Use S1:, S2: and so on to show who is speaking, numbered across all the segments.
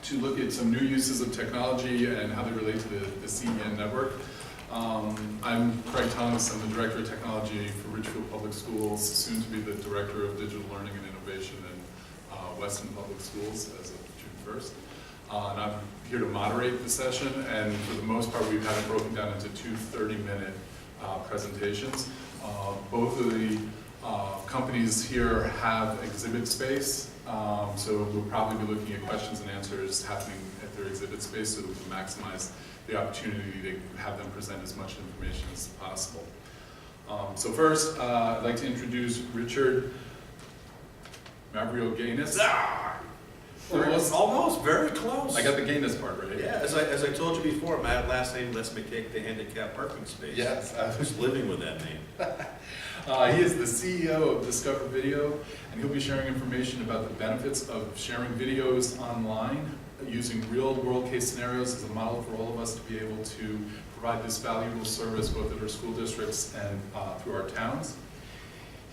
S1: to look at some new uses of technology and how they relate to the CEN network. I'm Craig Tunks. I'm the Director of Technology for Ridgefield Public Schools, soon to be the Director of Digital Learning and Innovation in Weston Public Schools as of June 1st. And I'm here to moderate the session, and for the most part we've had it broken down into two 30-minute presentations. Both of the companies here have exhibit space, so we'll probably be looking at questions and answers happening at their exhibit space so that we can maximize the opportunity to have them present as much information as possible. So first, I'd like to introduce Richard Mavrogeanes.
S2: Almost, very close.
S1: I got the gayness part right.
S2: Yeah, as I told you before, my last name lets me take the handicap parking space.
S1: Yes.
S2: I was living with that name.
S1: He is the CEO of Discover Video, and he'll be sharing information about the benefits of sharing videos online using real-world case scenarios as a model for all of us to be able to provide this valuable service both at our school districts and through our towns.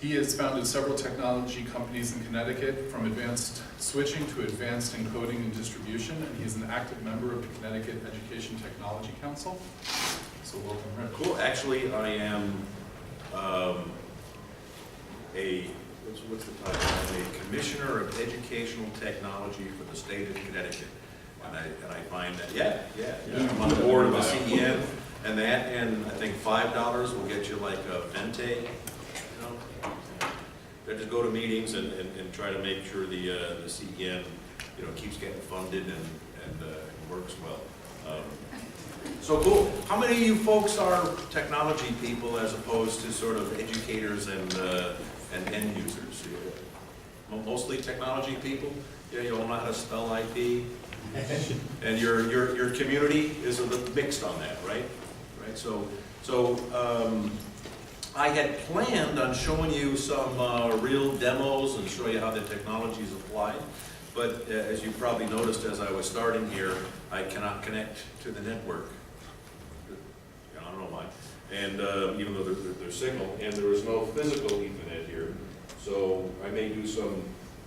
S1: He has founded several technology companies in Connecticut, from advanced switching to advanced encoding and distribution, and he's an active member of the Connecticut Education Technology Council. So welcome, Rick.
S2: Cool. Actually, I am what's the title? I'm a Commissioner of Educational Technology for the state of Connecticut, and I find that I'm on the board of the CEN, and I think $5 will get you like a Vente. I just go to meetings and try to make sure the CEN keeps getting funded and works well. So cool. How many of you folks are technology people as opposed to sort of educators and end users? Mostly technology people. Yeah, you all know how to spell IP, and your community is a little mixed on that, right? Right. So. I had planned on showing you some real demos and show you how the technology is applied, but as you probably noticed as I was starting here, I cannot connect to the network. I don't know why. And even though there's signal, and there is no physical Ethernet here, so I may do some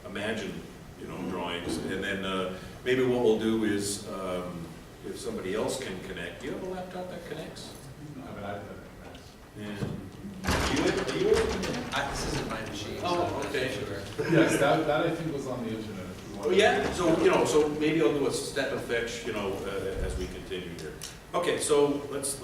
S2: imagined, drawings, and then maybe what we'll do is if somebody else can connect. Do you have a laptop that connects?
S1: I have an iPad that connects.
S2: Yeah. Are you
S3: This isn't my machine.
S2: Oh, okay.
S1: Yes, that I think was on the internet.
S2: Oh, yeah, so maybe I'll do a step and fetch, as we continue here. Okay, so let's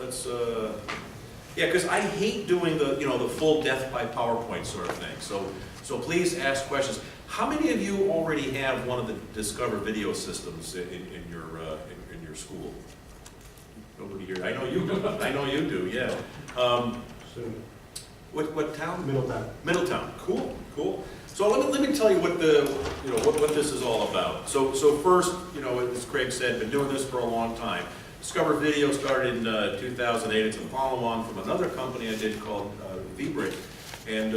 S2: because I hate doing the full death by PowerPoint sort of thing. So please ask questions. How many of you already have one of the Discover Video systems in your school? Nobody here. I know you do. I know you do. Yeah. What town?
S4: Middletown.
S2: Middletown. Cool. So let me tell you what what this is all about. So first, as Craig said, been doing this for a long time. Discover Video started in 2008. It's a follow-on from another company I did called VBrick, and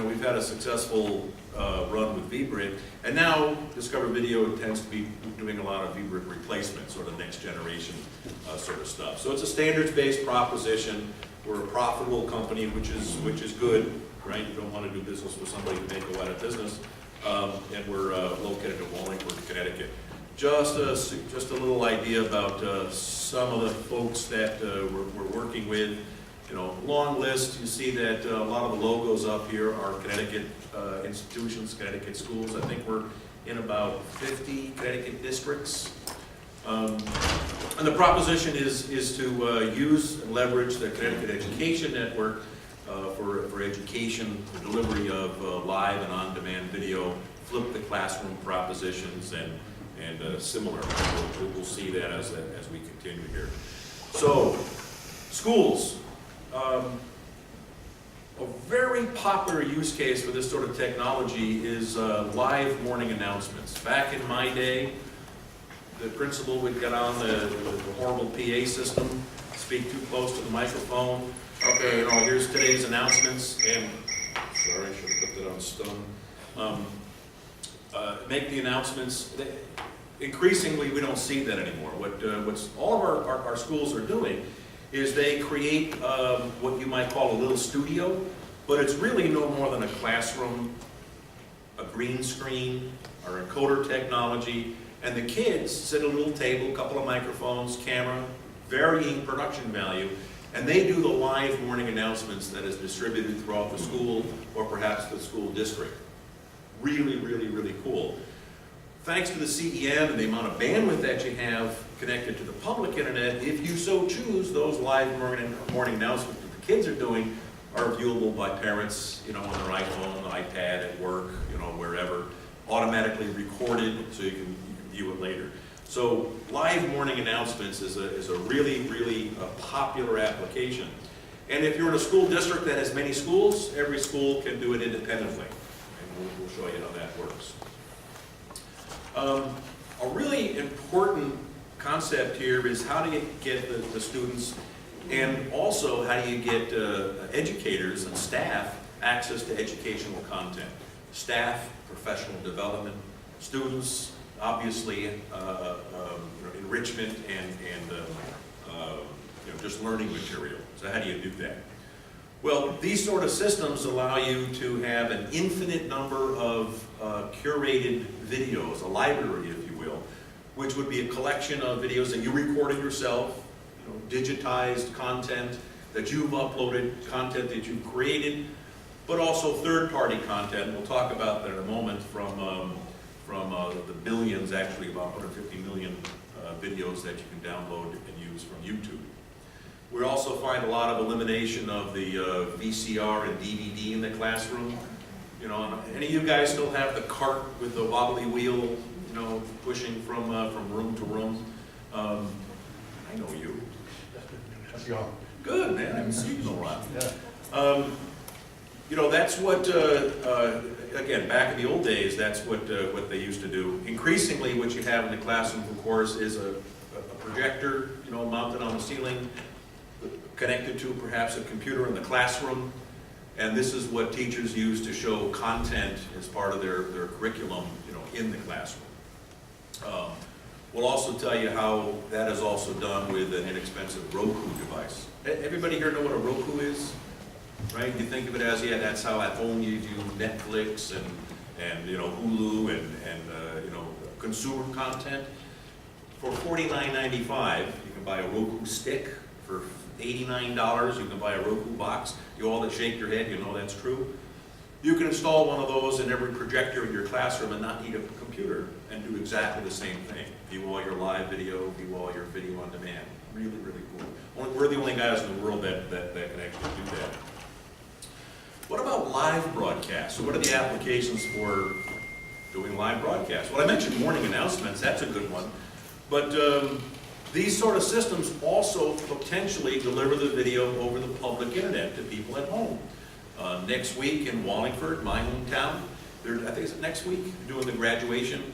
S2: we've had a successful run with VBrick, and now Discover Video tends to be doing a lot of VBrick replacement, sort of next generation sort of stuff. So it's a standards-based proposition. We're a profitable company, which is good, right? You don't want to do business with somebody who make a lot of business. And we're located in Wallingford, Connecticut. Just a little idea about some of the folks that we're working with. Long list. You see that a lot of the logos up here are Connecticut institutions, Connecticut schools. I think we're in about 50 Connecticut districts. And the proposition is to use and leverage the Connecticut Education Network for education, the delivery of live and on-demand video, flip the classroom propositions, and similar. We'll see that as we continue here. So, schools. A very popular use case for this sort of technology is live morning announcements. Back in my day, the principal would get on the horrible PA system, speak too close to the microphone. Okay, here's today's announcements, and sorry, I should have put that on stone. Make the announcements. Increasingly, we don't see that anymore. What's all of our schools are doing is they create what you might call a little studio, but it's really no more than a classroom, a green screen, our encoder technology, And the kids sit at a little table, a couple of microphones, camera, varying production value, and they do the live morning announcements that is distributed throughout the school or perhaps the school district. Really, really, really cool. Thanks to the CEN and the amount of bandwidth that you have connected to the public internet, if you so choose, those live morning announcements that the kids are doing are viewable by parents, on their iPhone, iPad, at work, wherever, automatically recorded so you can view it later. So live morning announcements is a really, really popular application. And if you're in a school district that has many schools, every school can do it independently. And we'll show you how that works. A really important concept here is how do you get the students, and also how do you get educators and staff access to educational content. Staff, professional development, students, obviously enrichment and just learning material. So how do you do that? Well, these sort of systems allow you to have an infinite number of curated videos, a library, if you will, which would be a collection of videos that you recorded yourself, digitized content that you've uploaded, content that you've created, but also third-party content. We'll talk about that in a moment from the billions, actually about 150 million videos that you can download and use from YouTube. We also find a lot of elimination of the VCR and DVD in the classroom. Any of you guys still have the cart with the wobbly wheel, pushing from room to room? I know you. Good, man. I haven't seen you in a while. Yeah. That's what, again, back in the old days, that's what they used to do. Increasingly, what you have in the classroom, of course, is a projector, mounted on the ceiling, connected to perhaps a computer in the classroom, and this is what teachers use to show content as part of their curriculum, in the classroom. We'll also tell you how that is also done with an inexpensive Roku device. Everybody here know what a Roku is? Right? You think of it as, that's how at home you do Netflix and Hulu and consumer content. For $49.95, you can buy a Roku stick. For $89, you can buy a Roku box. You all that shake your head, that's true. You can install one of those in every projector in your classroom and not need a computer and do exactly the same thing. View all your live video, view all your video on demand. Really, really cool. We're the only guys in the world that can actually do that. What about live broadcasts? So what are the applications for doing live broadcasts? Well, I mentioned morning announcements. That's a good one. But these sort of systems also potentially deliver the video over the public internet to people at home. Next week in Wallingford, my hometown, I think it's next week, doing the graduation.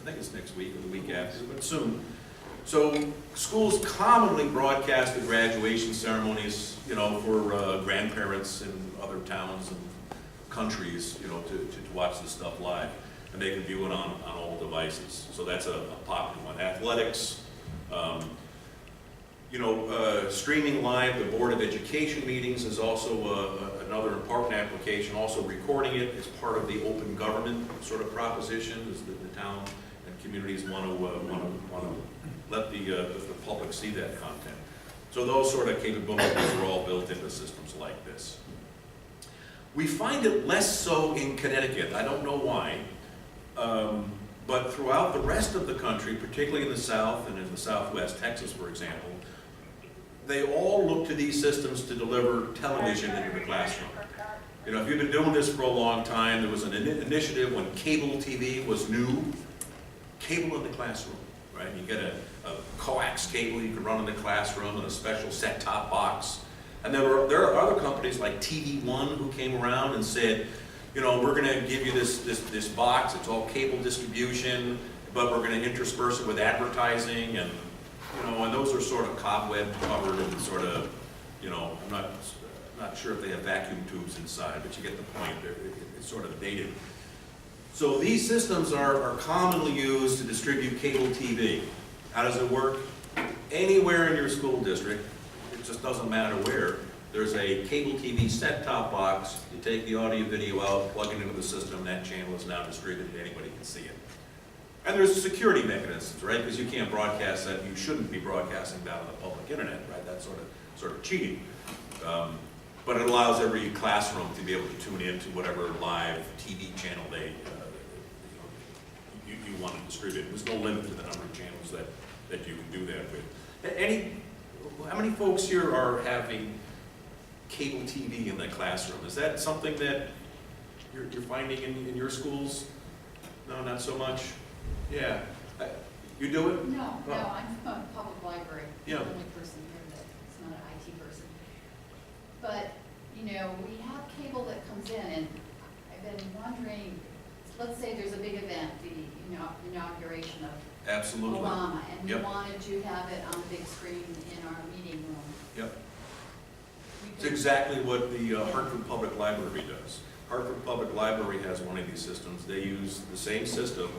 S2: I think it's next week or the week after, but soon. So schools commonly broadcast the graduation ceremonies, for grandparents in other towns and countries, to watch this stuff live. And they can view it on all devices. So that's a popular one. Athletics, streaming live the Board of Education meetings is also another important application. Also recording it is part of the open government sort of proposition, is that the town and communities want to let the public see that content. So those sort of capabilities are all built into systems like this. We find it less so in Connecticut. I don't know why. But throughout the rest of the country, particularly in the South and in the Southwest, Texas, for example, they all look to these systems to deliver television into the classroom. If you've been doing this for a long time, there was an initiative when cable TV was new, cable in the classroom, right? You get a coax cable you can run in the classroom and a special set-top box. And there are other companies like TV One who came around and said, we're going to give you this box. It's all cable distribution, but we're going to intersperse it with advertising, and and those are sort of cobweb covered and sort of, I'm not sure if they have vacuum tubes inside, but you get the point. It's sort of dated. So these systems are commonly used to distribute cable TV. How does it work? Anywhere in your school district, it just doesn't matter where. There's a cable TV set-top box. You take the audio video out, plug it into the system, that channel is now distributed, anybody can see it. And there's security mechanisms, right? Because you can't broadcast that, you shouldn't be broadcasting that on the public internet, right? That's sort of cheating. But it allows every classroom to be able to tune in to whatever live TV channel you want to distribute. There's no limit to the number of channels that you can do that with. How many folks here are having cable TV in the classroom? Is that something that you're finding in your schools? No, not so much? Yeah. You do it?
S4: No,
S2: Oh.
S4: I'm from a public library.
S2: Yeah.
S4: I'm the only person here that's not an IT person. But, you know, we have cable that comes in, and I've been wondering, let's say there's a big event, the inauguration of
S2: Absolutely.
S4: Obama, and we
S2: Yep.
S4: wanted to have it on the big screen in our meeting room.
S2: Yep.
S4: We
S2: It's
S4: could-
S2: exactly what the Hartford Public Library does. Hartford Public Library has one of these systems. They use the same system.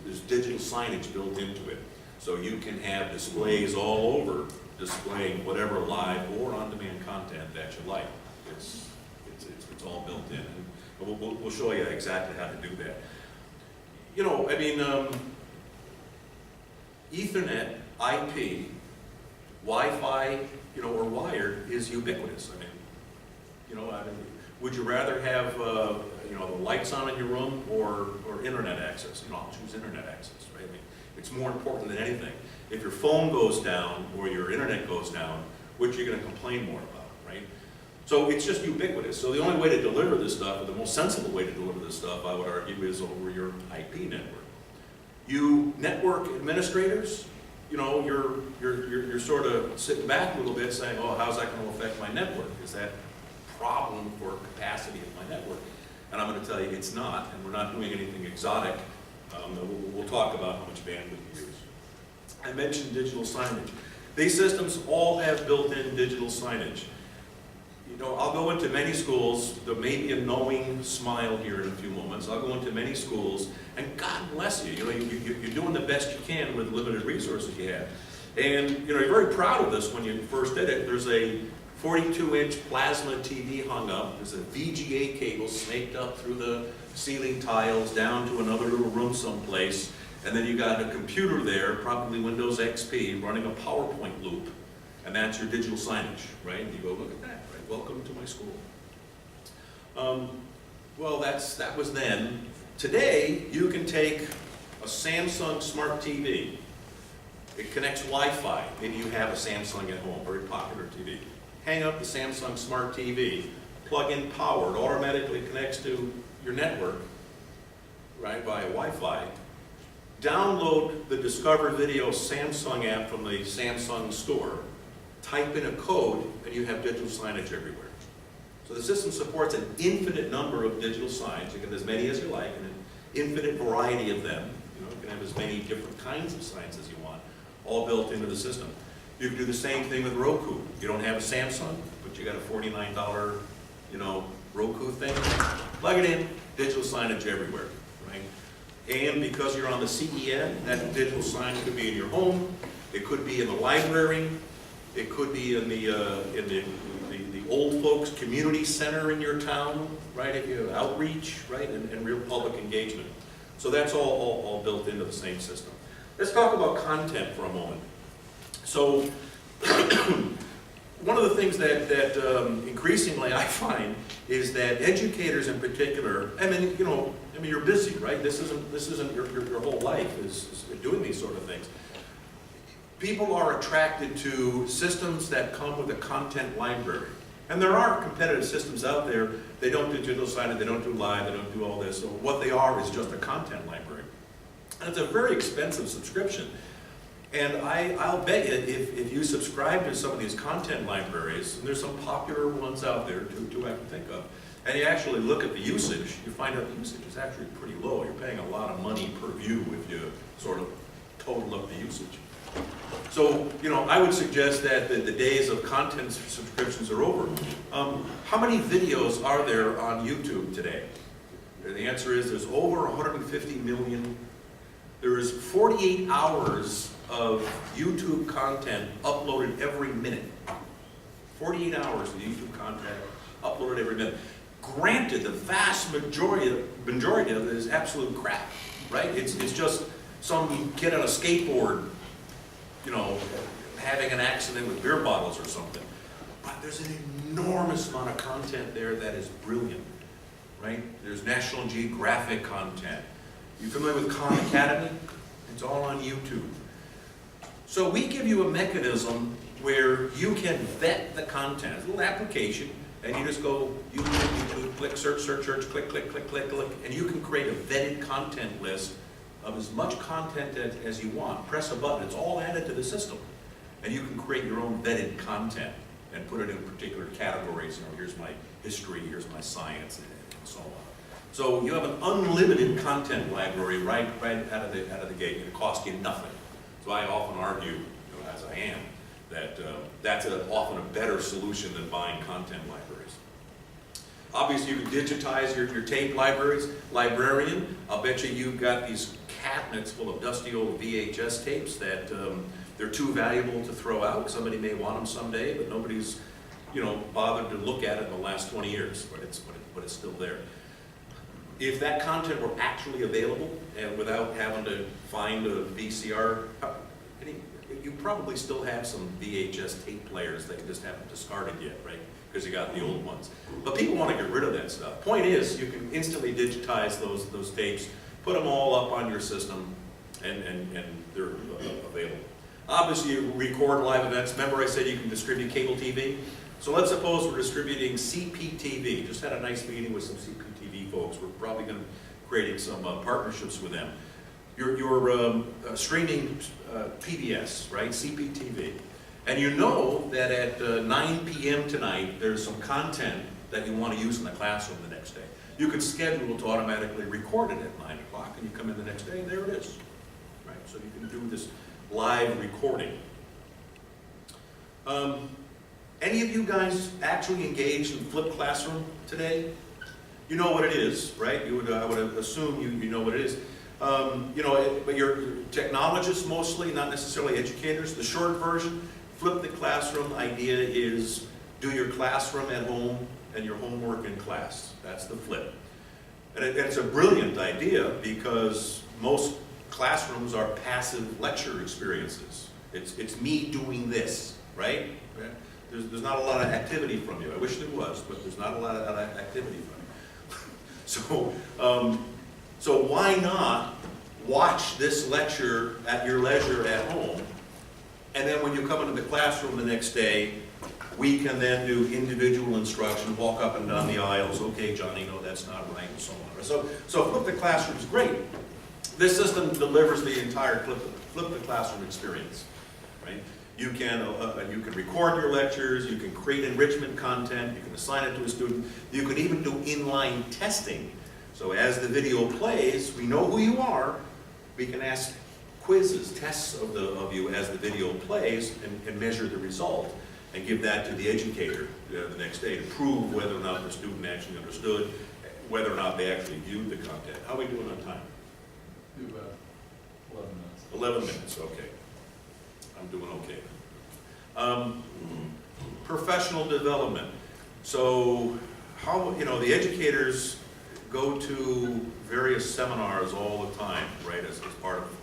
S2: There's digital signage built into it. So you can have displays all over displaying whatever live or on-demand content that you like. It's all built in. And we'll show you exactly how to do that. You know, I mean, Ethernet, IP, Wi-Fi, you know, or wired is ubiquitous. I mean, you know, would you rather have, you know, the lights on in your room or internet access? You know, I'll choose internet access, right? I mean, it's more important than anything. If your phone goes down or your internet goes down, which you're going to complain more about, right? So it's just ubiquitous. So the only way to deliver this stuff, or the most sensible way to deliver this stuff, I would argue, is over your IP network. You network administrators, you know, you're sort of sitting back a little bit saying, oh, how's that going to affect my network? Is that a problem for capacity of my network? And I'm going to tell you it's not, and we're not doing anything exotic. We'll talk about how much bandwidth you use. I mentioned digital signage. These systems all have built-in digital signage. You know, I'll go into many schools, there may be a knowing smile here in a few moments. I'll go into many schools, and God bless you, you know, you're doing the best you can with the limited resources you have. And, you know, you're very proud of this when you first did it. There's a 42-inch plasma TV hung up. There's a VGA cable snaked up through the ceiling tiles down to another little room someplace. And then you got a computer there, probably Windows XP, running a PowerPoint loop. And that's your digital signage, right? And you go, look at that, right? Welcome to my school. Well, that was then. Today, you can take a Samsung Smart TV. It connects Wi-Fi. Maybe you have a Samsung at home, very popular TV. Hang up the Samsung Smart TV, plug in power, it automatically connects to your network, right, via Wi-Fi. Download the Discover Video Samsung app from the Samsung store, type in a code, and you have digital signage everywhere. So the system supports an infinite number of digital signs. You can have as many as you like, and an infinite variety of them. You know, you can have as many different kinds of signs as you want, all built into the system. You can do the same thing with Roku. You don't have a Samsung, but you got a $49, you know, Roku thing. Plug it in, digital signage everywhere, right? And because you're on the CEN, that digital sign could be in your home, it could be in the library, it could be in the old folks community center in your town, right? If you have outreach, right, and real public engagement. So that's all built into the same system. Let's talk about content for a moment. So one of the things that increasingly I find is that educators in particular, I mean, you're busy, right? This isn't your whole life is doing these sort of things. People are attracted to systems that come with a content library. And there are competitive systems out there. They don't do digital signage, they don't do live, they don't do all this. So what they are is just a content library. And it's a very expensive subscription. And I'll bet you, if you subscribe to some of these content libraries, and there's some popular ones out there, two I can think of, and you actually look at the usage, you find out the usage is actually pretty low. You're paying a lot of money per view if you sort of total up the usage. So, I would suggest that the days of content subscriptions are over. How many videos are there on YouTube today? The answer is there's over 150 million. There is 48 hours of YouTube content uploaded every minute. 48 hours of YouTube content uploaded every minute. Granted, the vast majority of it is absolute crap, right? It's just some kid on a skateboard, you know, having an accident with beer bottles or something. But there's an enormous amount of content there that is brilliant, right? There's National Geographic content. You familiar with Khan Academy? It's all on YouTube. So we give you a mechanism where you can vet the content. It's a little application, and you just go YouTube, click, search, click, and you can create a vetted content list of as much content as you want. Press a button, it's all added to the system. And you can create your own vetted content and put it in particular categories. You know, here's my history, here's my science, and so on. So you have an unlimited content library right out of the gate, and it costs you nothing. So I often argue, you know, as I am, that that's often a better solution than buying content libraries. Obviously, you can digitize your tape libraries. Librarian, I'll bet you've got these cabinets full of dusty old VHS tapes that they're too valuable to throw out. Somebody may want them someday, but nobody's, you know, bothered to look at it in the last 20 years, but it's still there. If that content were actually available and without having to find a VCR, you probably still have some VHS tape players that you just haven't discarded yet, right? Because you got the old ones. But people want to get rid of that stuff. Point is, you can instantly digitize those tapes, put them all up on your system, and they're available. Obviously, you record live events. Remember I said you can distribute cable TV? So let's suppose we're distributing CPTV. Just had a nice meeting with some CPTV folks. We're probably going to be creating some partnerships with them. You're streaming PBS, right? CPTV. And you know that at 9 p.m. tonight, there's some content that you want to use in the classroom the next day. You can schedule to automatically record it at 9 o'clock, and you come in the next day, and there it is. Right? So you can do this live recording. Any of you guys actually engaged in flipped classroom today? You know what it is, right? I would assume you know what it is. You know, but you're technologists mostly, not necessarily educators. The short version, flip the classroom idea is do your classroom at home and your homework in class. That's the flip. And it's a brilliant idea because most classrooms are passive lecture experiences. It's me doing this, right? There's not a lot of activity from you. I wish there was, but there's not a lot of activity from you. So why not watch this lecture at your leisure at home, and then when you come into the classroom the next day, we can then do individual instruction, walk up and down the aisles, okay, Johnny, no, that's not right, and so on. So flip the classroom is great. This system delivers the entire flip the classroom experience, right? You can record your lectures, you can create enrichment content, you can assign it to a student, you can even do inline testing. So as the video plays, we know who you are, we can ask quizzes, tests of you as the video plays and measure the result and give that to the educator the next day to prove whether or not the student actually understood, whether or not they actually viewed the content. How are we doing on time?
S1: Do about 11 minutes.
S2: 11 minutes, okay. I'm doing okay. Professional development. So how, you know, the educators go to various seminars all the time, right, as part of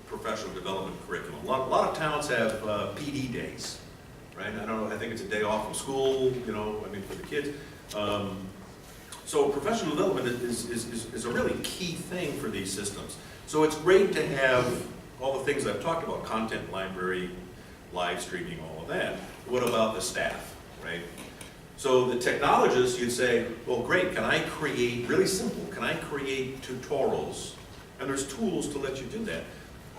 S2: professional development curriculum. A lot of towns have PD days, right? I don't know, I think it's a day off from school, you know, I mean, for the kids. So professional development is a really key thing for these systems. So it's great to have all the things I've talked about, content library, live streaming, all of that. What about the staff, right? So the technologists, you'd say, well, great, can I create, really simple, can I create tutorials? And there's tools to let you do that.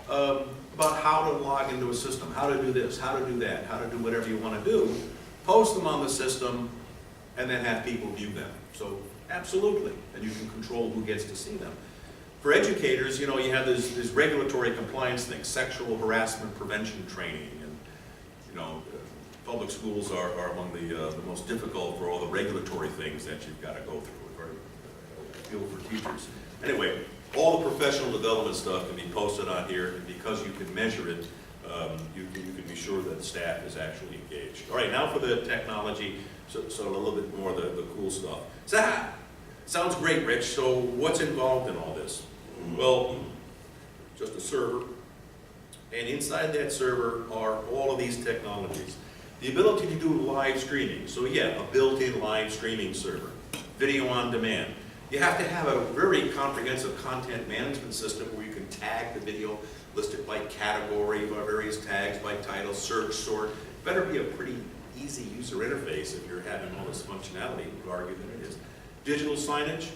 S2: About how to log into a system, how to do this, how to do that, how to do whatever you want to do. Post them on the system, and then have people view them. So absolutely, and you can control who gets to see them. For educators, you know, you have this regulatory compliance thing, sexual harassment prevention training, and, you know, public schools are among the most difficult for all the regulatory things that you've got to go through. Very feel for teachers. Anyway, all the professional development stuff can be posted on here, and because you can measure it, you can be sure that the staff is actually engaged. All right, now for the technology, so a little bit more the cool stuff. So, sounds great, Rich. So what's involved in all this? Well, just a server. And inside that server are all of these technologies. The ability to do live streaming. So yeah, a built-in live streaming server. Video on demand. You have to have a very comprehensive content management system where you can tag the video, list it by category, by various tags, by title, search, sort. Better be a pretty easy user interface if you're having all this functionality. You would argue that it is. Digital signage.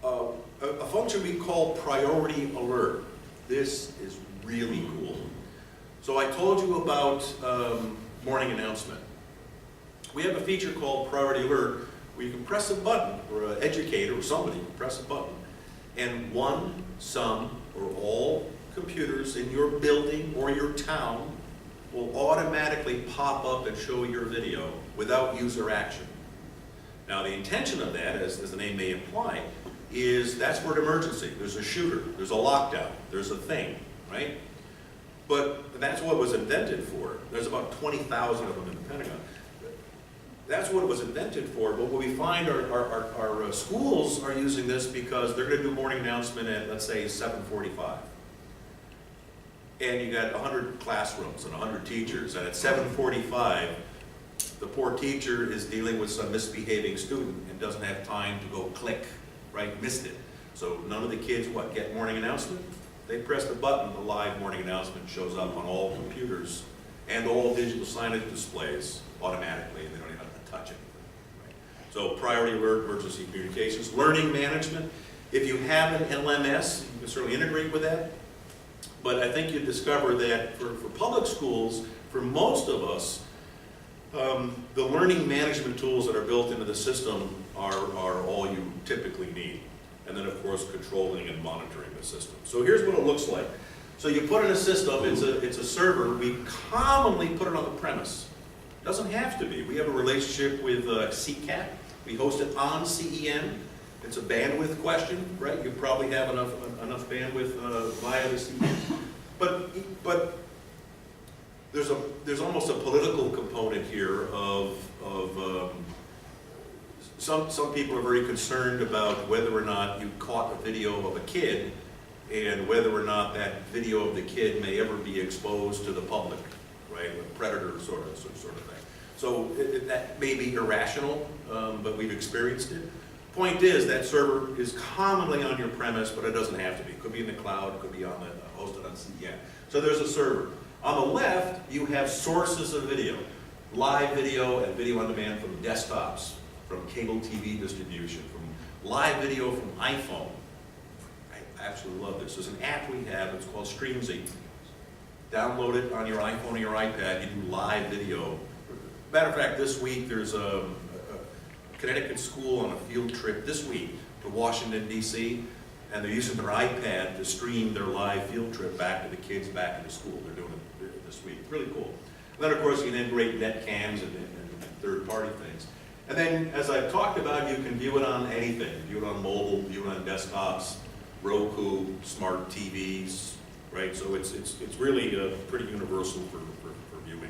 S2: A function we call priority alert. This is really cool. So I told you about morning announcement. We have a feature called priority alert where you can press a button, or an educator or somebody can press a button, and one, some, or all computers in your building or your town will automatically pop up and show your video without user action. Now the intention of that, as the name may imply, is that's for an emergency. There's a shooter, there's a lockdown, there's a thing, right? But that's what it was invented for. There's about 20,000 of them in the Pentagon. That's what it was invented for, but what we find our schools are using this because they're going to do morning announcement at, let's say, 7:45. And you got 100 classrooms and 100 teachers, and at 7:45, the poor teacher is dealing with some misbehaving student and doesn't have time to go click, right, missed it. So none of the kids, get morning announcement? They press the button, the live morning announcement shows up on all computers and all digital signage displays automatically, and they don't even have to touch it. Right? So priority alert, emergency communications, learning management. If you have an LMS, you can certainly integrate with that. But I think you discover that for public schools, for most of us, the learning management tools that are built into the system are all you typically need. And then, of course, controlling and monitoring the system. So here's what it looks like. So you put in a system, it's a server. We commonly put it on the premise. Doesn't have to be. We have a relationship with CCAT. We host it on CEN. It's a bandwidth question, right? You probably have enough bandwidth via the CEN. But there's almost a political component here of some people are very concerned about whether or not you caught a video of a kid and whether or not that video of the kid may ever be exposed to the public, right? A predator sort of thing. So that may be irrational, but we've experienced it. Point is, that server is commonly on your premise, but it doesn't have to be. It could be in the cloud, it could be hosted on CEN. So there's a server. On the left, you have sources of video, live video and video on demand from desktops, from cable TV distribution, from live video from iPhone. I absolutely love this. There's an app we have, it's called Streamsy. Download it on your iPhone or your iPad, you do live video. Matter of fact, this week there's a Connecticut school on a field trip this week to Washington, D.C., and they're using their iPad to stream their live field trip back to the kids back into school. They're doing it this week. Really cool. And then, of course, you can integrate net cams and third-party things. And then, as I've talked about, you can view it on anything. View it on mobile, view it on desktops, Roku, smart TVs, right? So it's really pretty universal for viewing.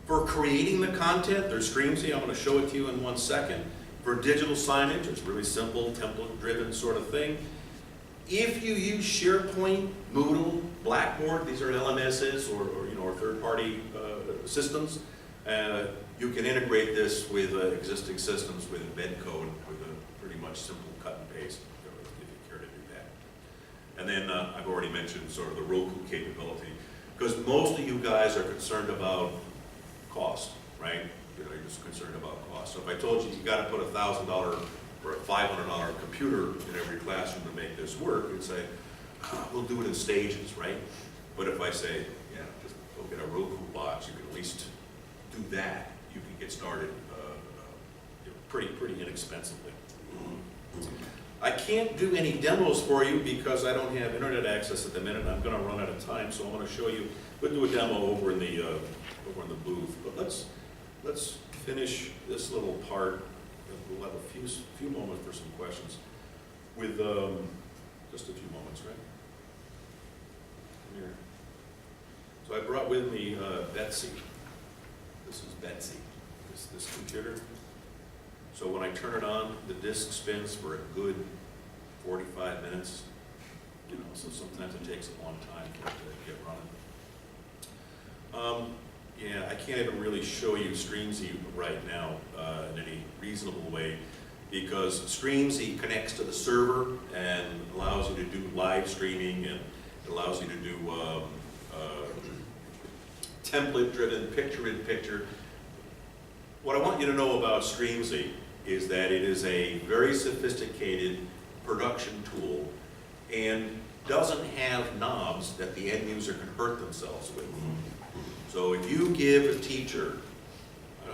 S2: For creating the content, there's Streamsy. I'm going to show it to you in 1 second. For digital signage, it's really simple, template-driven sort of thing. If you use SharePoint, Moodle, Blackboard, these are LMSs or third-party systems, you can integrate this with existing systems with embed code with a pretty much simple cut and paste if you care to do that. And then I've already mentioned sort of the Roku capability, because most of you guys are concerned about cost, right? You're just concerned about cost. So if I told you got to put $1,000 or a $500 computer in every classroom to make this work, you'd say, we'll do it in stages, right? But if I say, yeah, just go get a Roku box, you can at least do that. You can get started pretty inexpensively. I can't do any demos for you because I don't have internet access at the minute. I'm going to run out of time, so I'm going to show you. We'll do a demo over in the booth. But let's finish this little part. We'll have a few moments for some questions. With just a few moments, right? Come here. So I brought with me Betsy. This is Betsy. This computer. So when I turn it on, the disk spins for a good 45 minutes, you know, so sometimes it takes a long time for it to get running. Yeah, I can't even really show you Streamsy right now in any reasonable way, because Streamsy connects to the server and allows you to do live streaming, and it allows you to do template-driven, picture-in-picture. What I want you to know about Streamsy is that it is a very sophisticated production tool and doesn't have knobs that the end user can hurt themselves with. So if you give a teacher,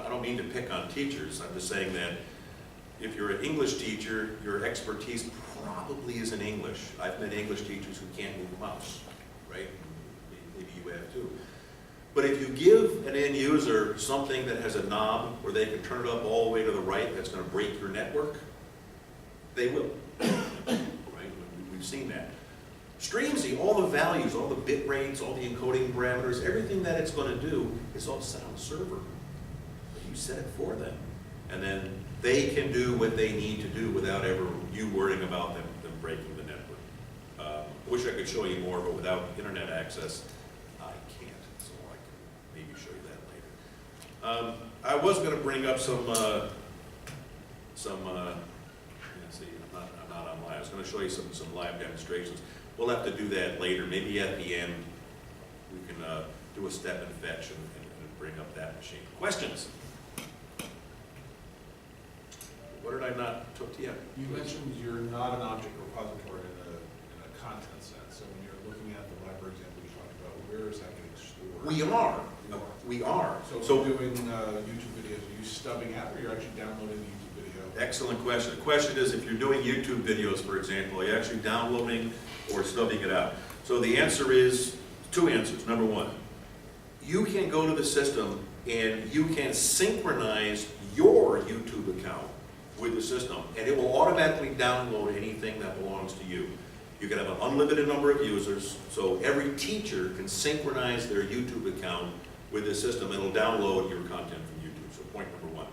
S2: I don't mean to pick on teachers, I'm just saying that if you're an English teacher, your expertise probably is in English. I've met English teachers who can't move a mouse, right? Maybe you have too. But if you give an end user something that has a knob where they can turn it up all the way to the right, that's going to break your network, they will. Right? We've seen that. Streamsy, all the values, all the bit rates, all the encoding parameters, everything that it's going to do is all set on the server. You set it for them. And then they can do what they need to do without ever you worrying about them breaking the network. I wish I could show you more, but without internet access, I can't. So I can maybe show you that later. I was going to bring up some see, I'm not online. I was going to show you some live demonstrations. We'll have to do that later. Maybe at the end we can do a step and fetch and bring up that machine. Questions? What did I not took to you?
S5: You mentioned you're not an object repository in a content sense. So when you're looking at the library example you talked about, where is that getting stored?
S2: We are. We are.
S5: So when you're doing YouTube videos, are you stubbing out or you're actually downloading the YouTube video?
S2: Excellent question. The question is, if you're doing YouTube videos, for example, are you actually downloading or stubbing it out? So the answer is, two answers. Number one, you can go to the system and you can synchronize your YouTube account with the system, and it will automatically download anything that belongs to you. You can have an unlimited number of users, so every teacher can synchronize their YouTube account with the system, and it'll download your content from YouTube. So point number one.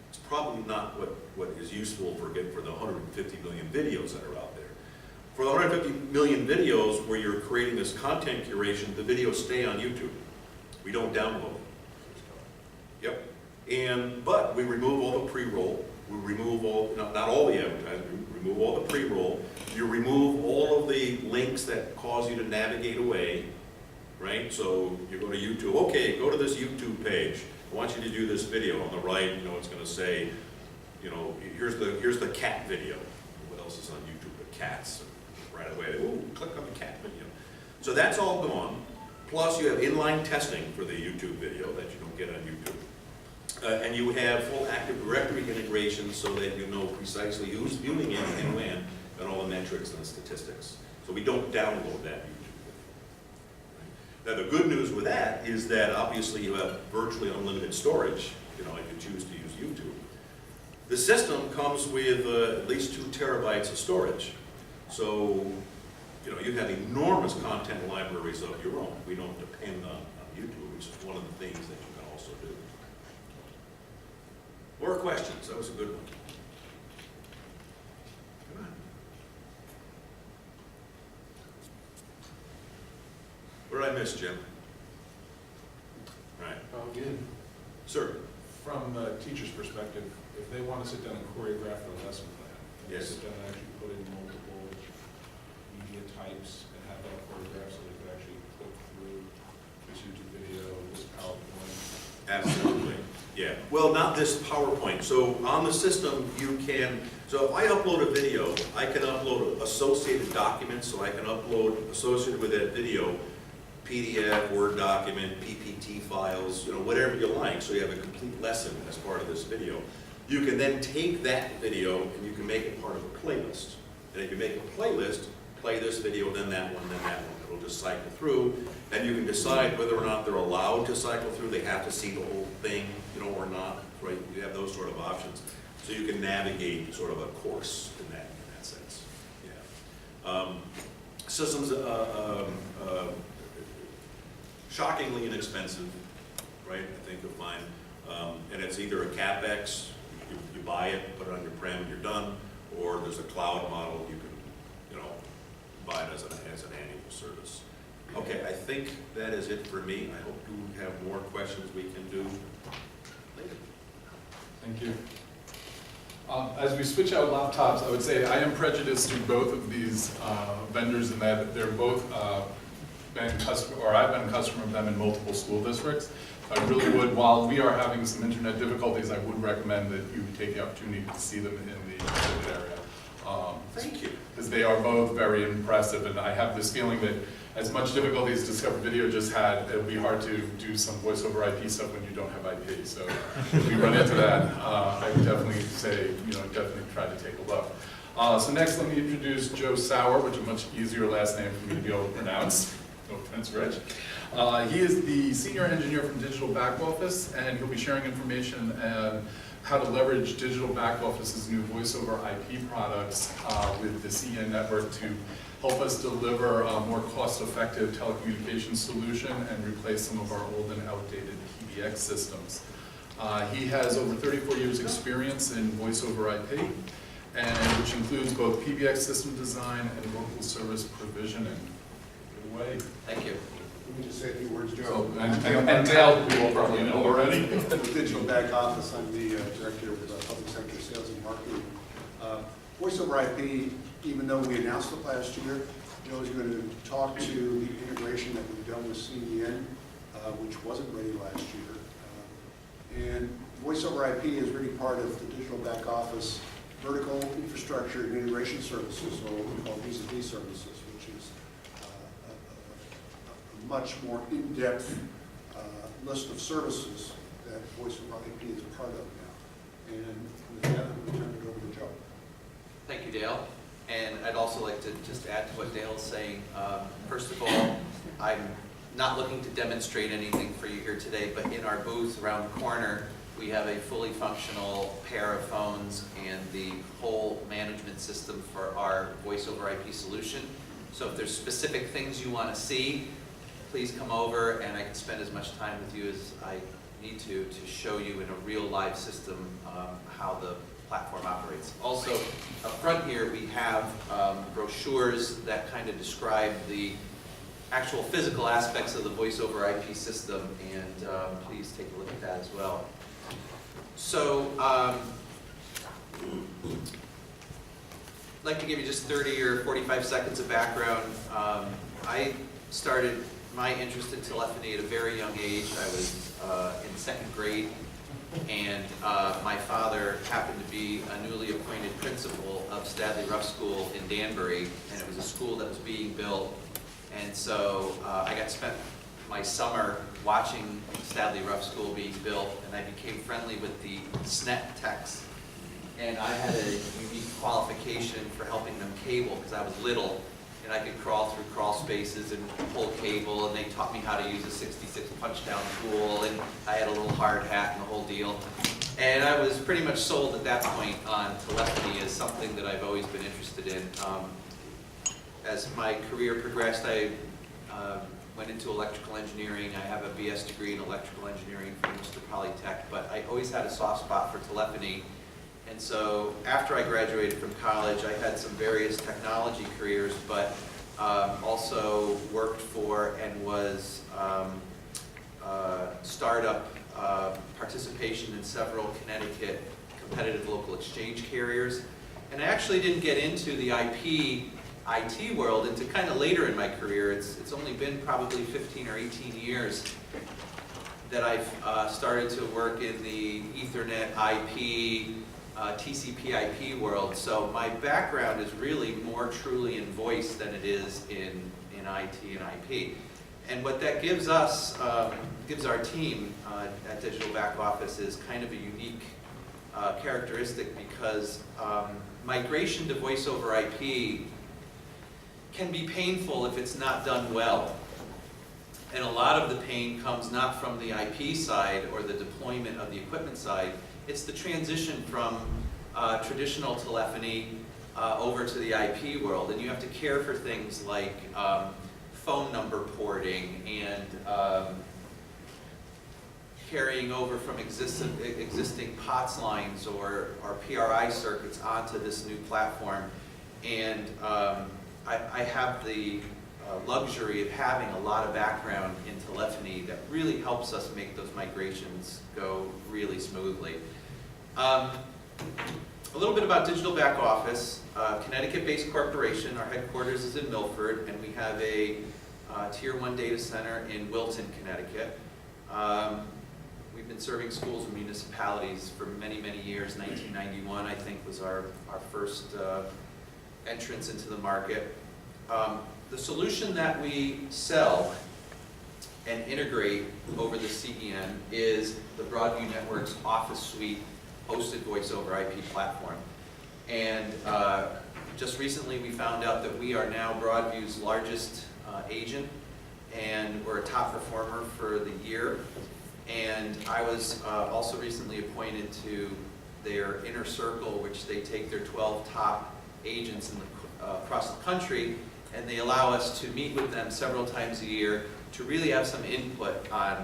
S2: It's probably not what is useful for the 150 million videos that are out there. For the 150 million videos where you're creating this content curation, the videos stay on YouTube. We don't download them. Yep. But we remove all the pre-roll. We remove all, not all the advertising, we remove all the pre-roll. You remove all of the links that cause you to navigate away, right? So you go to YouTube, okay, go to this YouTube page. I want you to do this video. On the right, you know, it's going to say, you know, here's the cat video. What else is on YouTube? The cats. Right away, ooh, click on the cat video. So that's all gone. Plus you have inline testing for the YouTube video that you don't get on YouTube. And you have full Active Directory integration so that you know precisely who's viewing it and when, and all the metrics and the statistics. So we don't download that YouTube video. Now the good news with that is that obviously you have virtually unlimited storage, you know, if you choose to use YouTube. The system comes with at least 2 terabytes of storage. So, you know, you have enormous content libraries of your own. We don't depend on YouTube, which is one of the things that you can also do. More questions? That was a good one. Come on. What did I miss, Jim? Right.
S5: Oh, good.
S2: Sir?
S5: From a teacher's perspective, if they want to sit down and choreograph their lesson plan, can they
S2: Yes.
S5: sit down and actually put in multiple media types and have that choreographed so they could actually click through this YouTube video, this PowerPoint?
S2: Absolutely. Yeah. Well, not this PowerPoint. So on the system, you can, so if I upload a video, I can upload associated documents, so I can upload associated with that video, PDF, Word document, PPT files, you know, whatever you like, so you have a complete lesson as part of this video. You can then take that video and you can make it part of a playlist. And if you make a playlist, play this video, then that one, then that one. It'll just cycle through, and you can decide whether or not they're allowed to cycle through. They have to see the whole thing, you know, or not, right? You have those sort of options. So you can navigate sort of a course in that sense. Yeah. Systems, shockingly inexpensive, right? I think you'll find, and it's either a CapEx, you buy it, put it on your prem, you're done, or there's a cloud model. You can provide as an annual service. Okay, I think that is it for me. I hope you have more questions we can do later.
S1: Thank you. As we switch out laptops, I would say I am prejudiced to both of these vendors in that they're both been customer, or I've been a customer of them in multiple school districts. I really would, while we are having some internet difficulties, I would recommend that you take the opportunity to see them in the area.
S2: Thank you.
S1: Because they are both very impressive, and I have this feeling that as much difficulty as Discover Video just had, it'll be hard to do some voice over IP stuff when you don't have IP. So if we run into that, I would definitely say, definitely try to take a look. So next, let me introduce Joe Sauer, which is a much easier last name for me to be able to pronounce. No offense, Rich. He is the senior engineer from Digital Back Office, and he'll be sharing information on how to leverage Digital Back Office's new voice over IP products with the CEN network to help us deliver a more cost-effective telecommunications solution and replace some of our old and outdated PBX systems. He has over 34 years experience in voice over IP, and which includes both PBX system design and local service provisioning. Good way.
S3: Thank you.
S6: Let me just say a few words, Joe.
S1: So, and Dale, we will probably know already.
S6: With Digital Back Office, I'm the Director of Public Sector Sales and Marketing. Voice over IP, even though we announced it last year, Joe is going to talk to the integration that we've done with CEN, which wasn't ready last year. And voice over IP is really part of the Digital Back Office vertical infrastructure and integration services, or what we call vis-a-vis services, which is a much more in-depth list of services that voice over IP is part of now. And with that, I'm going to turn it over to Joe.
S3: Thank you, Dale. And I'd also like to just add to what Dale's saying. First of all, I'm not looking to demonstrate anything for you here today, but in our booth around the corner, we have a fully functional pair of phones and the whole management system for our voice over IP solution. So if there's specific things you want to see, please come over and I can spend as much time with you as I need to show you in a real live system how the platform operates. Also, up front here we have brochures that kind of describe the actual physical aspects of the voice over IP system, and please take a look at that as well. So, I'd like to give you just 30 or 45 seconds of background. I started my interest in telephony at a very young age. I was in second grade, and my father happened to be a newly appointed principal of Stadley Rough School in Danbury, and it was a school that was being built. And so I got to spend my summer watching Stadley Rough School being built, and I became friendly with the SNET techs. And I had a unique qualification for helping them cable because I was little, and I could crawl through crawl spaces and pull cable, and they taught me how to use a 66 punch-down tool, and I had a little hard hat and the whole deal. And I was pretty much sold at that point on telephony as something that I've always been interested in. As my career progressed, I went into electrical engineering. I have a BS degree in electrical engineering from Worcester Polytech, but I always had a soft spot for telephony. And so after I graduated from college, I had some various technology careers, but also worked for and was startup participation in several Connecticut competitive local exchange carriers. And I actually didn't get into the IT world until kind of later in my career. It's only been probably 15 or 18 years that I've started to work in the Ethernet IP, TCP/IP world. So my background is really more truly in voice than it is in IT and IP. And what that gives us, gives our team at Digital Back Office is kind of a unique characteristic, because migration to voice over IP can be painful if it's not done well. And a lot of the pain comes not from the IP side or the deployment of the equipment side. It's the transition from traditional telephony over to the IP world. And you have to care for things like phone number porting and carrying over from existing POTS lines or PRI circuits onto this new platform. And I have the luxury of having a lot of background in telephony that really helps us make those migrations go really smoothly. A little bit about Digital Back Office. Connecticut-based corporation. Our headquarters is in Milford, and we have a Tier 1 data center in Wilton, Connecticut. We've been serving schools and municipalities for many, many years. 1991, I think, was our first entrance into the market. The solution that we sell and integrate over the CEN is the Broadview Network's Office Suite hosted voice over IP platform. And just recently we found out that we are now Broadview's largest agent, and we're a top performer for the year. And I was also recently appointed to their inner circle, which they take their 12 top agents across the country, and they allow us to meet with them several times a year to really have some input on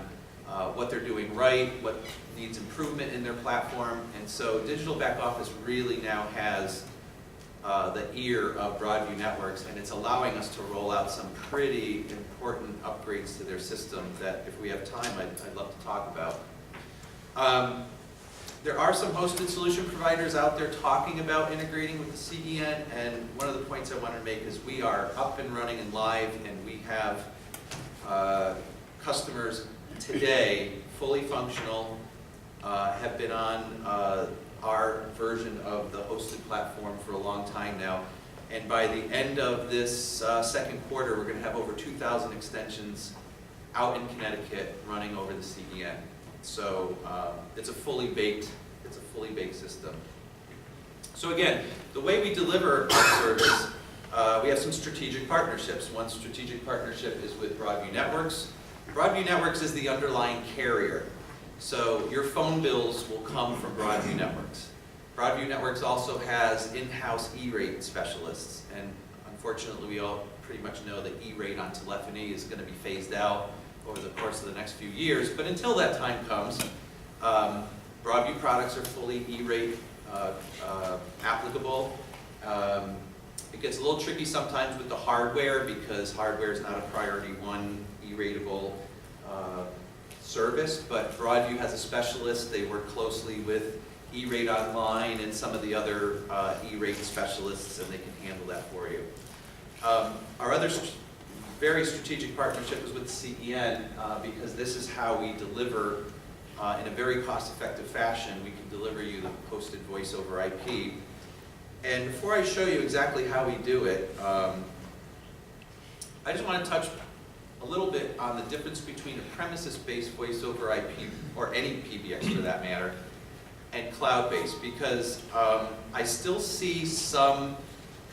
S3: what they're doing right, what needs improvement in their platform. And so Digital Back Office really now has the ear of Broadview Networks, and it's allowing us to roll out some pretty important upgrades to their system that, if we have time, I'd love to talk about. There are some hosted solution providers out there talking about integrating with the CEN, and one of the points I wanted to make is we are up and running and live, and we have customers today, fully functional, have been on our version of the hosted platform for a long time now. And by the end of this second quarter, we're going to have over 2,000 extensions out in Connecticut running over the CEN. So it's a fully baked system. So again, the way we deliver our service, we have some strategic partnerships. One strategic partnership is with Broadview Networks. Broadview Networks is the underlying carrier. So your phone bills will come from Broadview Networks. Broadview Networks also has in-house E-rate specialists, and unfortunately we all pretty much know that E-rate on telephony is going to be phased out over the course of the next few years. But until that time comes, Broadview products are fully E-rate applicable. It gets a little tricky sometimes with the hardware, because hardware is not a priority one E-rateable service, but Broadview has a specialist. They work closely with E-Rate Online and some of the other E-Rate specialists, and they can handle that for you. Our other very strategic partnership is with CEN, because this is how we deliver in a very cost-effective fashion. We can deliver you the hosted voice over IP. And before I show you exactly how we do it, I just want to touch a little bit on the difference between a premises-based voice over IP, or any PBX for that matter, and cloud-based, because I still see some